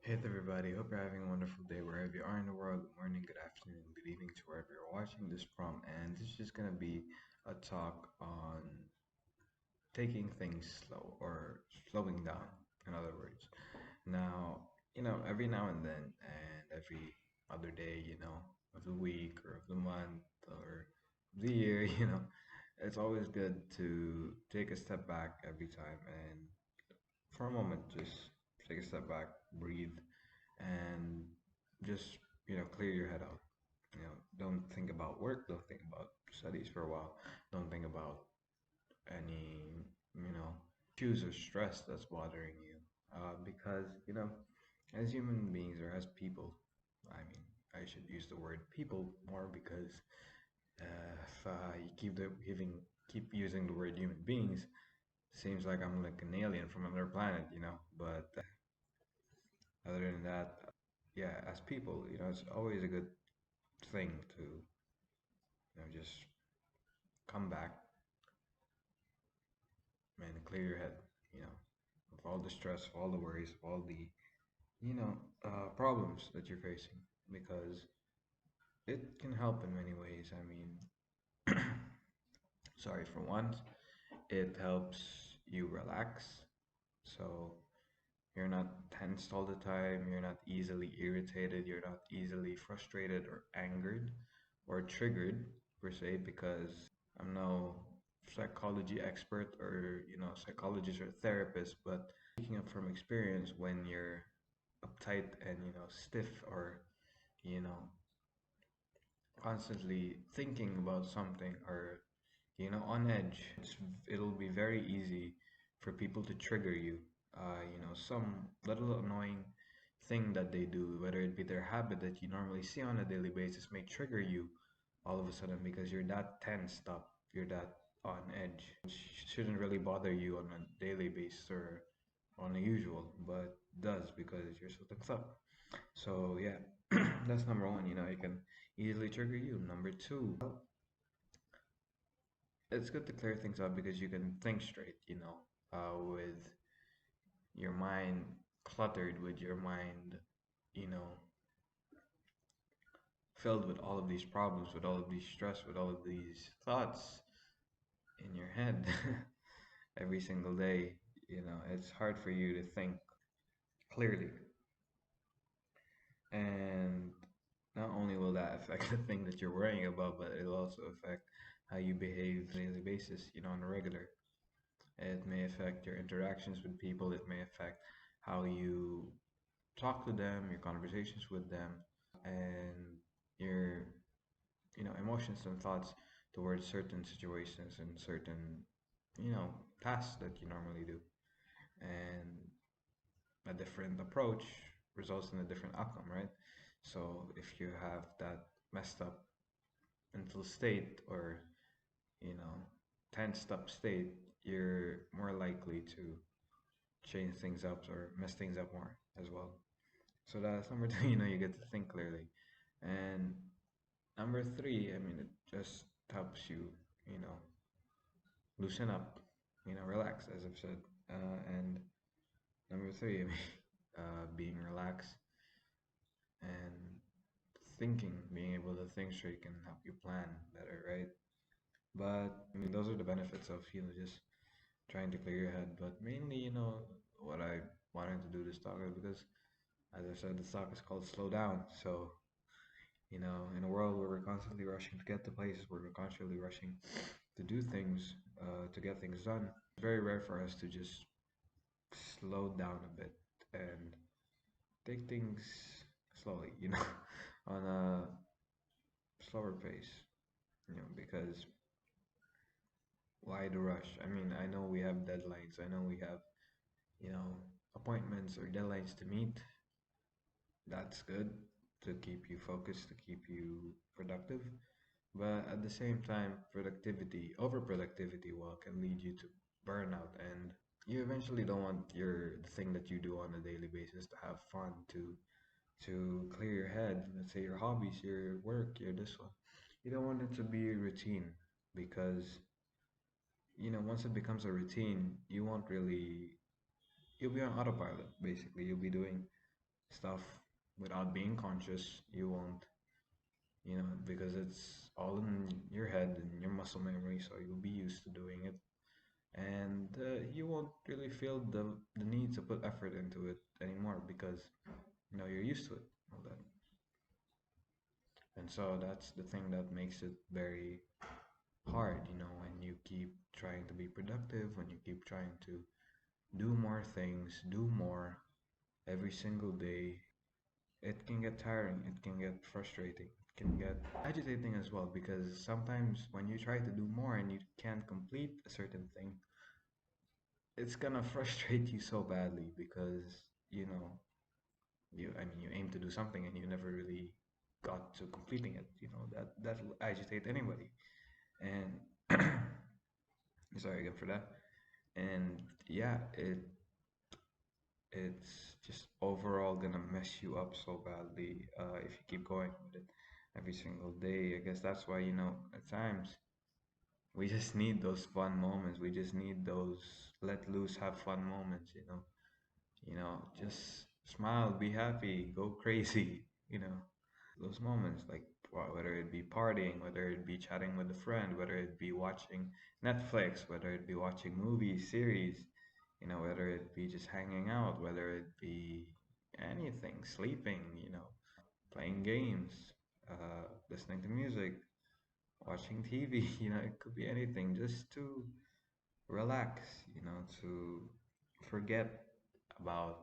Hey there, everybody. Hope you're having a wonderful day wherever you are in the world. Good morning, good afternoon, good evening to wherever you're watching this from. And this is just going to be a talk on taking things slow or slowing down, in other words. Now, every now and then, and every other day, of the week or of the month or the year, it's always good to take a step back every time and for a moment just take a step back, breathe, and just clear your head out. Don't think about work, don't think about studies for a while, don't think about any issues or stress that's bothering you, because as human beings or as people, I mean, I should use the word people more because if you keep using the word human beings, seems like I'm like an alien from another planet, but other than that, yeah, as people, it's always a good thing to just come back and clear your head, you know, of all the stress, of all the worries, of all the problems that you're facing, because it can help in many ways. I mean, sorry, for once, it helps you relax, so you're not tensed all the time, you're not easily irritated, you're not easily frustrated or angered or triggered per se, because I'm no psychology expert or psychologist or therapist, but speaking up from experience, when you're uptight and stiff or you know constantly thinking about something or on edge, it'll be very easy for people to trigger you. Some little annoying thing that they do, whether it be their habit that you normally see on a daily basis, may trigger you all of a sudden because you're that tensed up, you're that on edge, which shouldn't really bother you on a daily basis or on a usual, but does because you're so tense up. So yeah, that's number one. It can easily trigger you. Number two, it's good to clear things up because you can think straight, with your mind cluttered, with your mind, you know, filled with all of these problems, with all of these stress, with all of these thoughts in your head every single day. It's hard for you to think clearly. And not only will that affect the thing that you're worrying about, but it'll also affect how you behave on a daily basis, on a regular. It may affect your interactions with people. It may affect how you talk to them, your conversations with them, and your, emotions and thoughts towards certain situations and certain, tasks that you normally do. And a different approach results in a different outcome, right? So if you have that messed up mental state or, you know, tensed up state, you're more likely to change things up or mess things up more as well. So that's number two, you get to think clearly. And number three, I mean, it just helps you, you know, loosen up, relax, as I've said. And number three, I mean, being relaxed and thinking, being able to think straight can help you plan better, right? But I mean, those are the benefits of, just trying to clear your head. But mainly, what I wanted to do this talk is because, as I said, this talk is called Slow Down. So, in a world where we're constantly rushing to get to places, where we're constantly rushing to do things, to get things done, it's very rare for us to just slow down a bit and take things slowly, on a slower pace, because why the rush? I mean, I know we have deadlines, I know we have, you know, appointments or deadlines to meet. That's good to keep you focused, to keep you productive. But at the same time, overproductivity, well, can lead you to burnout, and you eventually don't want the thing that you do on a daily basis to have fun, to clear your head. Let's say your hobbies, your work, your this one. You don't want it to be a routine because once it becomes a routine, you'll be on autopilot basically. You'll be doing stuff without being conscious, you won't, because it's all in your head and your muscle memory, so you'll be used to doing it, and you won't really feel the need to put effort into it anymore because you're used to it, all that. And so that's the thing that makes it very hard, when you keep trying to be productive, when you keep trying to do more things, do more every single day. It can get tiring, it can get frustrating, it can get agitating as well, because sometimes when you try to do more and you can't complete a certain thing, it's gonna frustrate you so badly because, you know, you aim to do something and you never really got to completing it. That'll agitate anybody. And sorry again for that. And yeah, it's just overall gonna mess you up so badly if you keep going with it every single day. I guess that's why, at times we just need those fun moments. We just need those let loose, have fun moments, just smile, be happy, go crazy, you know. Those moments, like whether it be partying, whether it be chatting with a friend, whether it be watching Netflix, whether it be watching movies, series, whether it be just hanging out, whether it be anything, sleeping, playing games, listening to music, watching TV, it could be anything just to relax, to forget about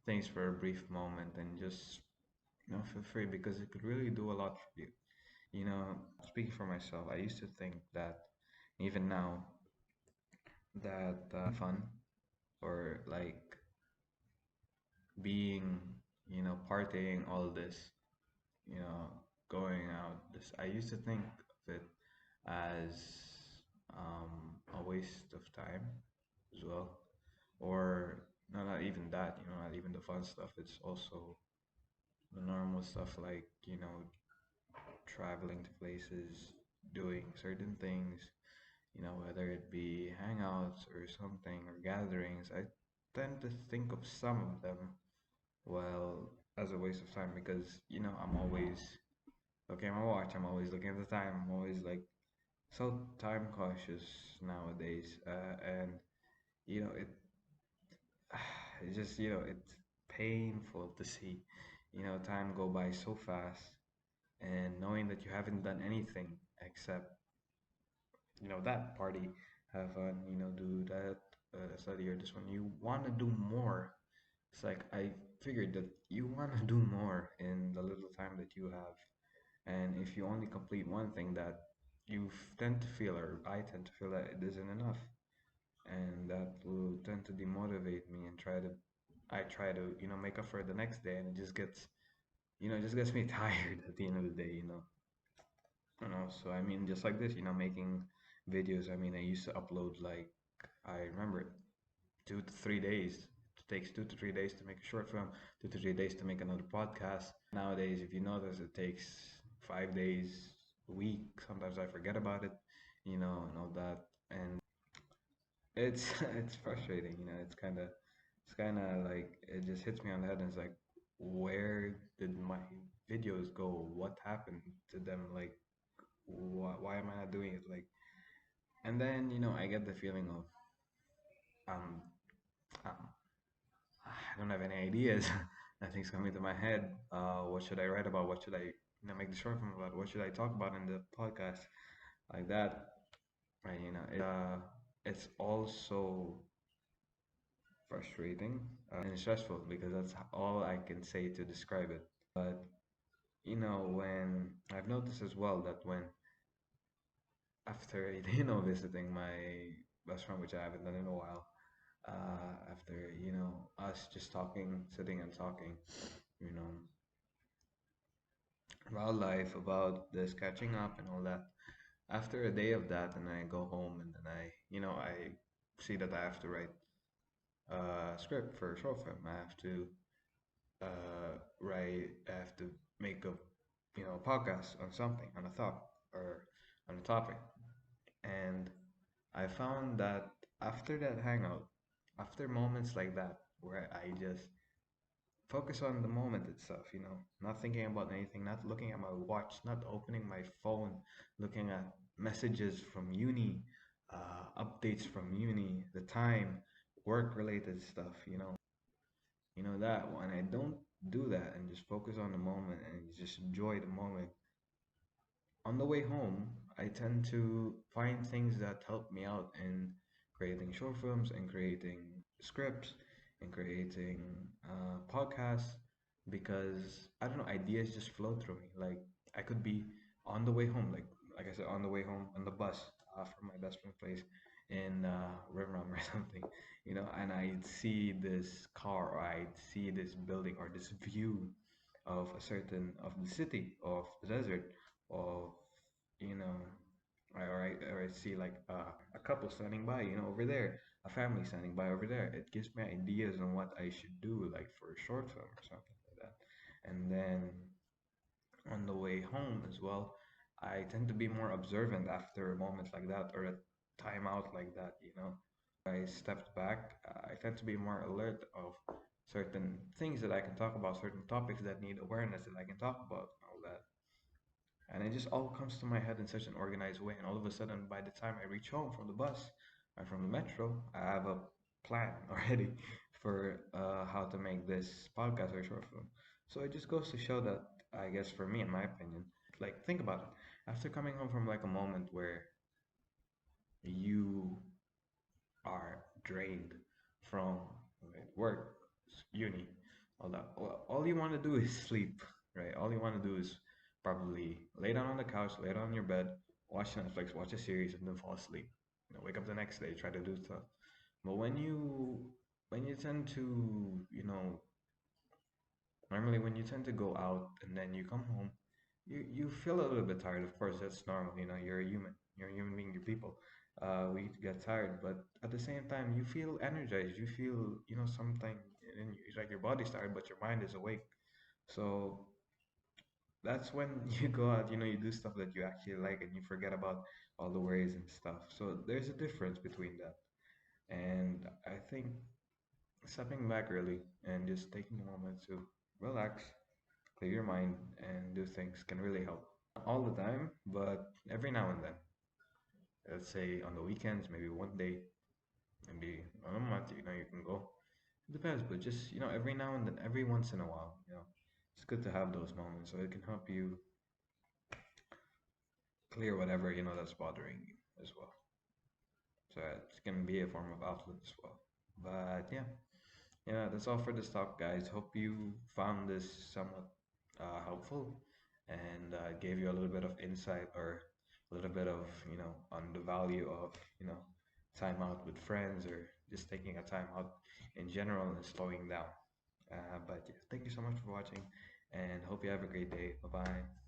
things for a brief moment and just, feel free because it could really do a lot for you. Speaking for myself, I used to think that even now that fun or like being, partying, all this, you know, going out. This I used to think of it as a waste of time as well, or no, not even that. Not even the fun stuff. It's also the normal stuff like traveling to places, doing certain things. Whether it be hangouts or something or gatherings. I tend to think of some of them well as a waste of time because I'm always looking at my watch. I'm always looking at the time. I'm always like so time cautious nowadays, and it it's just it's painful to see time go by so fast, and knowing that you haven't done anything except that party, have fun, do that, study or this one. You want to do more. It's like I figured that you want to do more in the little time that you have. And if you only complete one thing, that you tend to feel, or I tend to feel that it isn't enough. And that will tend to demotivate me and I try to, make up for it the next day, and it just gets me tired at the end of the day. So I mean, just like this, making videos. I mean, I used to upload like, I remember it, 2 to 3 days. It takes 2 to 3 days to make a short film, 2 to 3 days to make another podcast. Nowadays, if you notice, it takes 5 days, a week. Sometimes I forget about it, and all that. And it's it's frustrating, it's kind of like it just hits me on the head, and it's like, where did my videos go? What happened to them? Like, why am I not doing it? Like, and then I get the feeling of um, um I don't have any ideas. Nothing's coming to my head. What should I write about? What should I, make the short film about? What should I talk about in the podcast? Like that. And, it's also frustrating and stressful because that's all I can say to describe it. But, when I've noticed as well that when after, visiting my best friend, which I haven't done in a while, after, us just talking, sitting and talking, you know, about life, about this catching up and all that. After a day of that, and I go home, and then I see that I have to write a script for a short film. I have to I have to make a, podcast on something, on a thought, or on a topic. And I found that after that hangout, after moments like that, where I just focus on the moment itself, not thinking about anything, not looking at my watch, not opening my phone, looking at messages from uni, updates from uni, the time, work related stuff, that when I don't do that and just focus on the moment and just enjoy the moment, on the way home, I tend to find things that help me out in creating short films and creating scripts and creating podcasts because I don't know, ideas just flow through me. Like I could be on the way home, like I said, on the way home on the bus from my best friend's place in Rimram or something, and I'd see this car or I'd see this building or this view of a certain of the city of the desert of you know or I see like a couple standing by over there, a family standing by over there. It gives me ideas on what I should do like for a short film or something like that. And then on the way home as well, I tend to be more observant after moments like that or a timeout like that, I stepped back, I tend to be more alert of certain things that I can talk about, certain topics that need awareness that I can talk about, and all that. And it just all comes to my head in such an organized way. And all of a sudden, by the time I reach home from the bus or from the metro, I have a plan already for how to make this podcast or short film. So it just goes to show that, I guess, for me, in my opinion, like, think about it. After coming home from like a moment where you are drained from work, uni, all that. All you want to do is sleep, right? All you want to do is probably lay down on the couch, lay down on your bed, watch Netflix, watch a series, and then fall asleep. Wake up the next day, try to do stuff. But when you tend to, normally when you tend to go out and then you come home, you feel a little bit tired. Of course, that's normal. You're a human. You're a human being. You're people. We get tired, but at the same time, you feel energized. You feel, something, and it's like your body's tired, but your mind is awake. So that's when you go out. You do stuff that you actually like, and you forget about all the worries and stuff. So there's a difference between that, and I think stepping back really and just taking a moment to relax, clear your mind, and do things can really help. Not all the time, but every now and then. Let's say on the weekends, maybe one day, maybe on a month, you can go. It depends, but just, every now and then, every once in a while, it's good to have those moments so it can help you clear whatever, that's bothering you as well. So it can be a form of outlet as well. But yeah, that's all for this talk, guys. Hope you found this somewhat helpful and gave you a little bit of insight or a little bit of, on the value of, time out with friends or just taking a time out in general and slowing down. But yeah, thank you so much for watching and hope you have a great day. Bye bye.